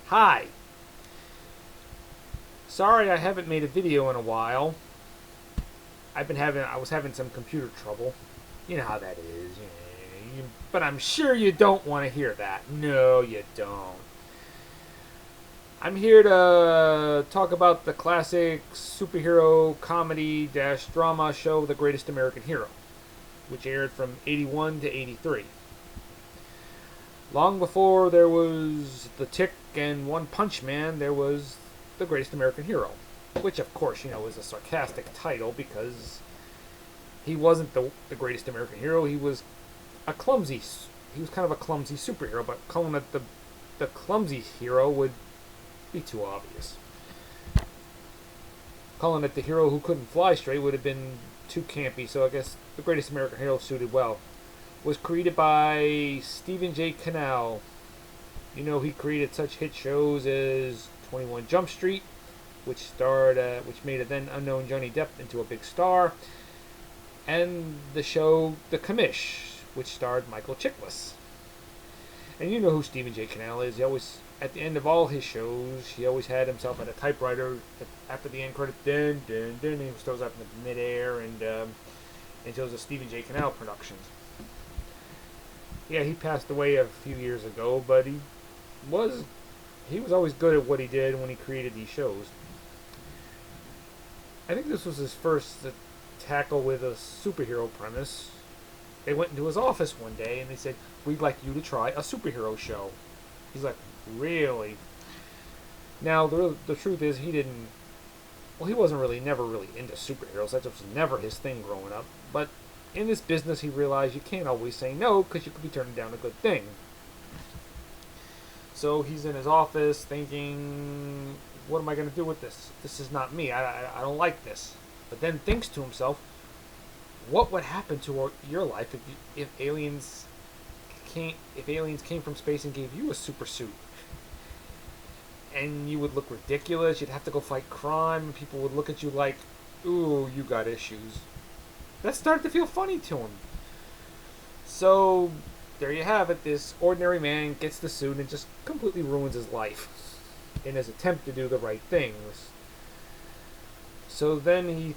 Hi. Sorry I haven't made a video in a while. I was having some computer trouble. You know how that is. But I'm sure you don't want to hear that. No, you don't. I'm here to talk about the classic superhero comedy dash drama show The Greatest American Hero, which aired from 81 to 83. Long before there was The Tick and One Punch Man, there was The Greatest American Hero, which, of course, is a sarcastic title because he wasn't the greatest American hero. He was he was kind of a clumsy superhero, but calling it the clumsy hero would be too obvious. Calling it the hero who couldn't fly straight would have been too campy, so I guess The Greatest American Hero suited well. Was created by Stephen J. Cannell. He created such hit shows as 21 Jump Street, which made a then unknown Johnny Depp into a big star, and the show The Commish, which starred Michael Chiklis. And you know who Stephen J. Cannell is. He always, at the end of all his shows, he always had himself at a typewriter after the end credit. Dun dun dun. He throws up in the midair and shows the Stephen J. Cannell productions. Yeah, he passed away a few years ago, but he was always good at what he did when he created these shows. I think this was his first tackle with a superhero premise. They went into his office one day and they said, "We'd like you to try a superhero show." He's like, "Really?" Now, the truth is, he wasn't never really into superheroes. That was never his thing growing up. But in this business, he realized you can't always say no because you could be turning down a good thing. So he's in his office thinking, what am I going to do with this? This is not me. I don't like this. But then thinks to himself, what would happen to your life if aliens came from space and gave you a super suit? And you would look ridiculous. You'd have to go fight crime. And people would look at you like, ooh, you got issues. That started to feel funny to him. So there you have it. This ordinary man gets the suit and just completely ruins his life in his attempt to do the right things. So then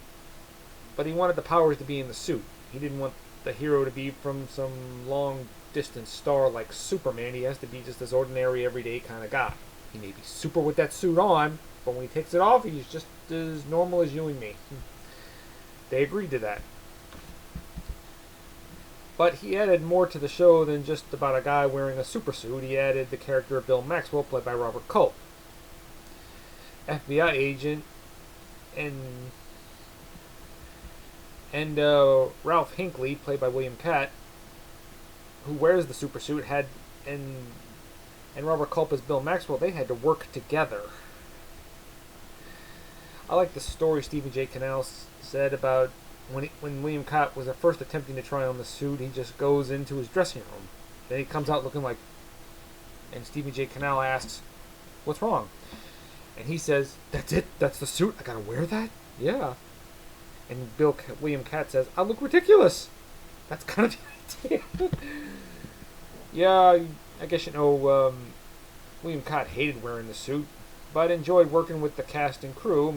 but he wanted the powers to be in the suit. He didn't want the hero to be from some long distance star like Superman. He has to be just this ordinary, everyday kind of guy. He may be super with that suit on, but when he takes it off, he's just as normal as you and me. They agreed to that. But he added more to the show than just about a guy wearing a super suit. He added the character of Bill Maxwell, played by Robert Culp, FBI agent, and Ralph Hinckley, played by William Catt, who wears the super suit, and Robert Culp as Bill Maxwell. They had to work together. I like the story Stephen J. Cannell said about when William Catt was at first attempting to try on the suit. He just goes into his dressing room. Then he comes out looking like, and Stephen J. Cannell asks, "What's wrong?" And he says, "That's it? That's the suit? I gotta wear that?" "Yeah." And William Catt says, "I look ridiculous." That's kind of the idea. Yeah, I guess William Catt hated wearing the suit, but enjoyed working with the cast and crew.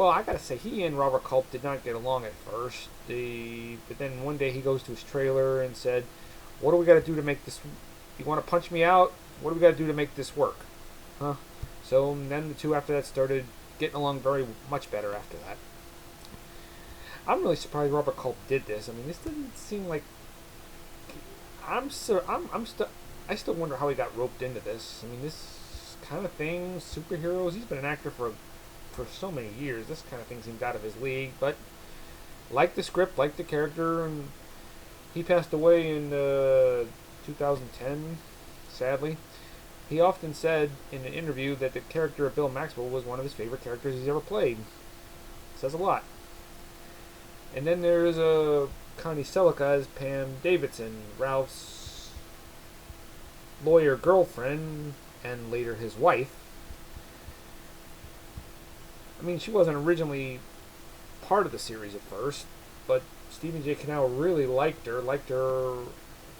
I gotta say, he and Robert Culp did not get along at first. But then one day he goes to his trailer and said, "What do we gotta do to make this? You want to punch me out? What do we gotta do to make this work?" Huh? So then the two after that started getting along very much better after that. I'm really surprised Robert Culp did this. This didn't seem like. I still wonder how he got roped into this. This kind of thing, superheroes. He's been an actor for so many years. This kind of thing seemed out of his league. But liked the script, liked the character, and he passed away in 2010. Sadly, he often said in an interview that the character of Bill Maxwell was one of his favorite characters he's ever played. Says a lot. And then there's Connie Sellecca as Pam Davidson, Ralph's lawyer girlfriend, and later his wife. She wasn't originally part of the series at first, but Stephen J. Cannell really liked her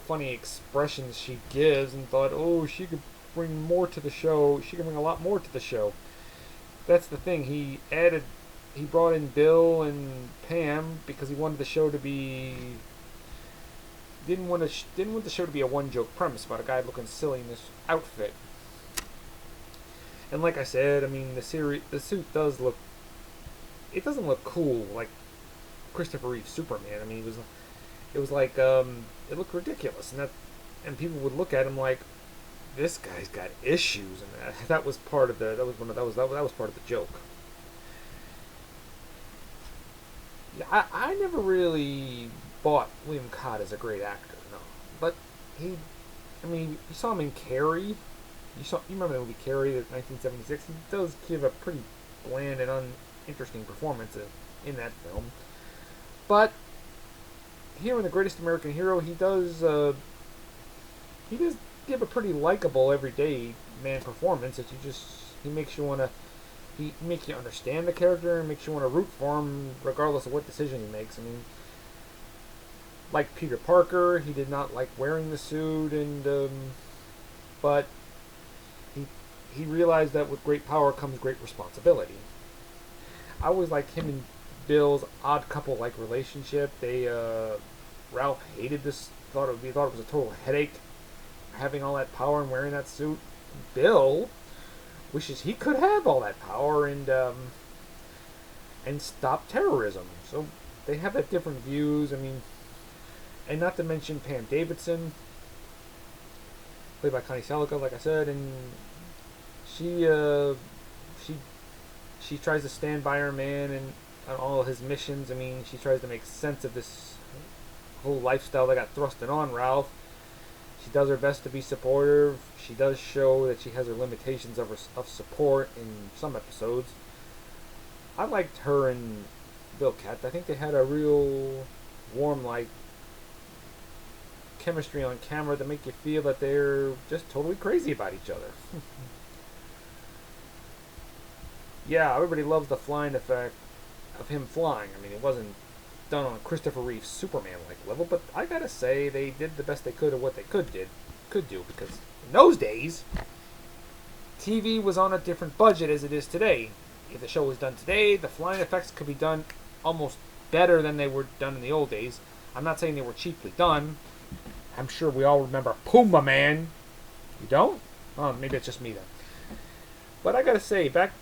funny expressions she gives, and thought, oh, she could bring more to the show. She can bring a lot more to the show. That's the thing. He brought in Bill and Pam because he wanted the show to be didn't want the show to be a one joke premise about a guy looking silly in this outfit. And like I said, I mean the suit doesn't look cool like Christopher Reeve's Superman. I mean it was like it looked ridiculous, and people would look at him like, this guy's got issues, and that was part of that was part of the joke. Yeah, I never really bought William Cott as a great actor, no, but you saw him in Carrie. You remember the movie Carrie, 1976. He does give a pretty bland and uninteresting performance in that film, but here in The Greatest American Hero, he does give a pretty likable everyday man performance that he makes you understand the character and makes you want to root for him regardless of what decision he makes. I mean, like Peter Parker, he did not like wearing the suit, but he realized that with great power comes great responsibility. I always liked him and Bill's odd couple-like relationship. Ralph hated this, thought it was a total headache having all that power and wearing that suit. Bill wishes he could have all that power and stop terrorism. So they have that different views. I mean, and not to mention Pam Davidson, played by Connie Sellecca, like I said, and she tries to stand by her man and on all his missions. I mean, she tries to make sense of this whole lifestyle that got thrusted on Ralph. She does her best to be supportive. She does show that she has her limitations of support in some episodes. I liked her and Bill Cat. I think they had a real warm, chemistry on camera to make you feel that they're just totally crazy about each other. Yeah, everybody loves the flying effect of him flying. I mean, it wasn't done on Christopher Reeve's Superman-like level, but I gotta say they did the best they could of what they could do, because in those days, TV was on a different budget as it is today. If the show was done today, the flying effects could be done almost better than they were done in the old days. I'm not saying they were cheaply done. I'm sure we all remember Puma Man. You don't? Oh, maybe it's just me then. But I gotta say, back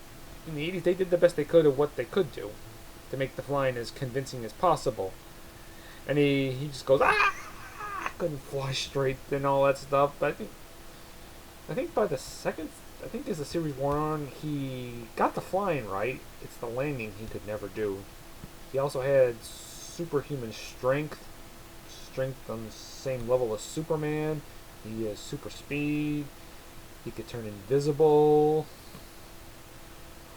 in the 80s, they did the best they could of what they could do to make the flying as convincing as possible. And he just goes, I couldn't fly straight and all that stuff. But I think by the second, as the series wore on, he got the flying right. It's the landing he could never do. He also had superhuman strength on the same level as Superman. He has super speed. He could turn invisible.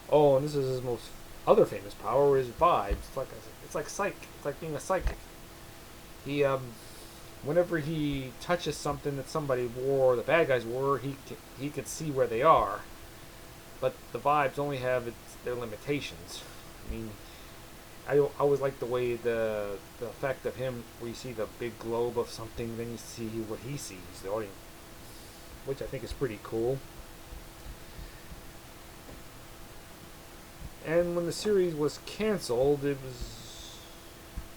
Oh, and this is his most other famous power is vibes. It's like being a psychic. He whenever he touches something that somebody wore, the bad guys wore, he could see where they are. But the vibes only have their limitations. I mean, I always like the way the effect of him, where you see the big globe of something, then you see what he sees, the audience, which I think is pretty cool. And when the series was canceled,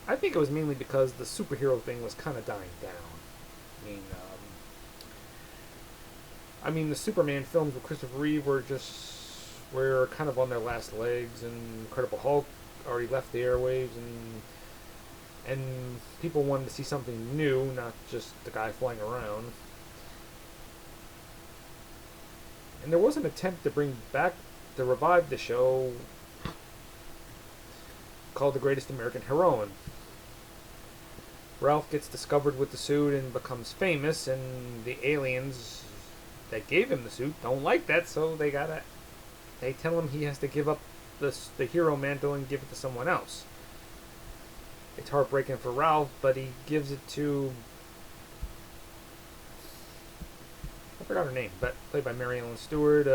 I think it was mainly because the superhero thing was kind of dying down. I mean, the Superman films with Christopher Reeve were kind of on their last legs, and Incredible Hulk already left the airwaves, and people wanted to see something new, not just the guy flying around. And there was an attempt to revive the show called The Greatest American Heroine. Ralph gets discovered with the suit and becomes famous, and the aliens that gave him the suit don't like that, so they tell him he has to give up the hero mantle and give it to someone else. It's heartbreaking for Ralph, but he gives it to, I forgot her name, but played by Mary Ellen Stewart,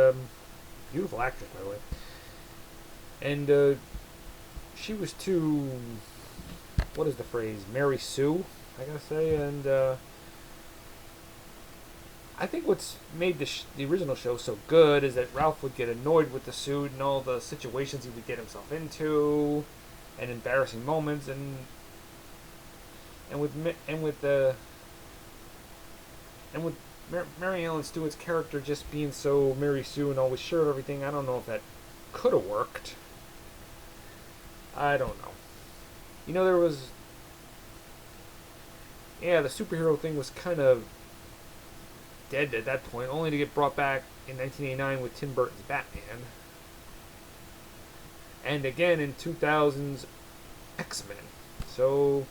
beautiful actress, by the way. And she was too, what is the phrase, Mary Sue, I gotta say, and I think what's made the original show so good is that Ralph would get annoyed with the suit and all the situations he would get himself into, and embarrassing moments, and with Mary Ellen Stewart's character just being so Mary Sue and always sure of everything. I don't know if that could have worked. I don't know. There was, the superhero thing was kind of dead at that point, only to get brought back in 1989 with Tim Burton's Batman, and again in 2000's X-Men. So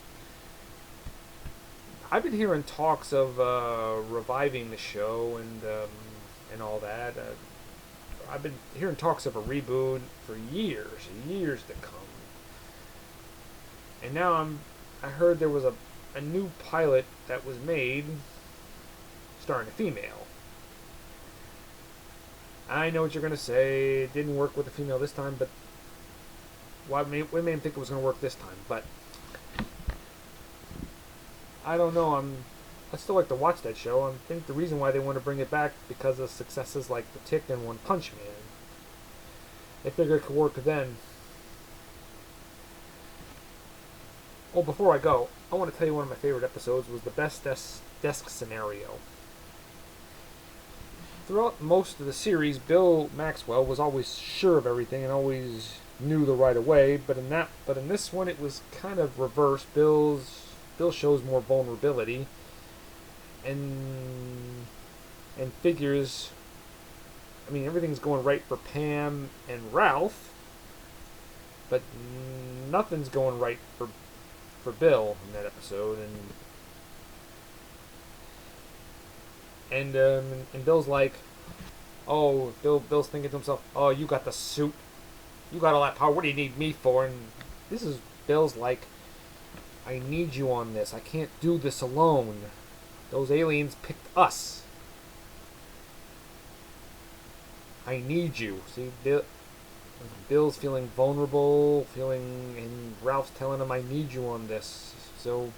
I've been hearing talks of reviving the show and all that. I've been hearing talks of a reboot for years to come. And now I heard there was a new pilot that was made starring a female. I know what you're going to say. It didn't work with a female this time, but what made me think it was going to work this time? But I don't know. I still like to watch that show. I think the reason why they want to bring it back because of successes like The Tick and One Punch Man. They figure it could work then. Oh, before I go, I want to tell you one of my favorite episodes was the Bestest desk scenario. Throughout most of the series, Bill Maxwell was always sure of everything and always knew the right of way. But in this one, it was kind of reversed. Bill shows more vulnerability and figures. I mean, everything's going right for Pam and Ralph, but nothing's going right for Bill in that episode, and Bill's like, oh, Bill's thinking to himself, oh, you got the suit, you got all that power, what do you need me for? And this is Bill's like, I need you on this, I can't do this alone, those aliens picked us, I need you. See, Bill's feeling vulnerable, and Ralph's telling him, I need you on this. So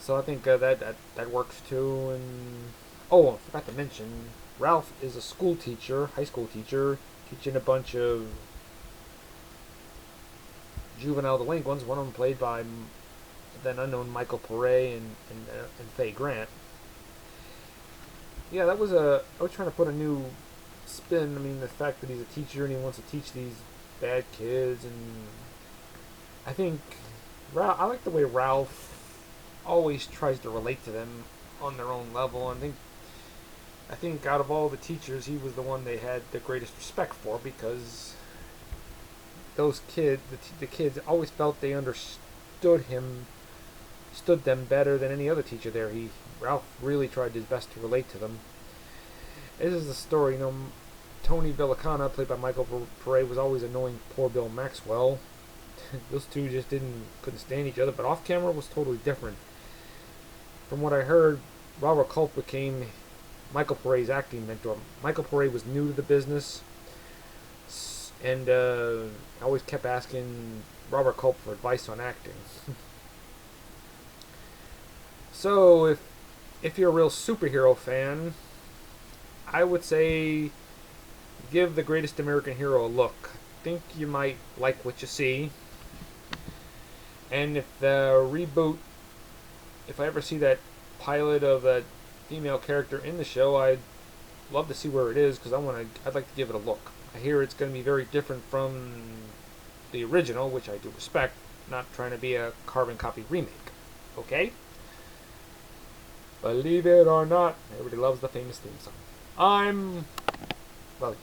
I think that works too. And I forgot to mention, Ralph is a school teacher, high school teacher, teaching a bunch of juvenile delinquents. One of them played by then unknown Michael Pare and Faye Grant. Yeah, I was trying to put a new spin. I mean, the fact that he's a teacher and he wants to teach these bad kids, and I think I like the way Ralph always tries to relate to them on their own level. And I think out of all the teachers, he was the one they had the greatest respect for, because those kids, the kids, always felt they understood them better than any other teacher there. Ralph really tried his best to relate to them. This is the story. Tony Villicana, played by Michael Pare, was always annoying poor Bill Maxwell. Those two just couldn't stand each other, but off camera was totally different. From what I heard, Robert Culp became Michael Pare's acting mentor. Michael Pare was new to the business, and always kept asking Robert Culp for advice on acting. So, if you're a real superhero fan, I would say give The Greatest American Hero a look. I think you might like what you see. And if the reboot, if I ever see that pilot of a female character in the show, I'd love to see where it is, because I'd like to give it a look. I hear it's going to be very different from the original, which I do respect, not trying to be a carbon copy remake. Okay? Believe it or not, everybody loves the famous theme song. Well,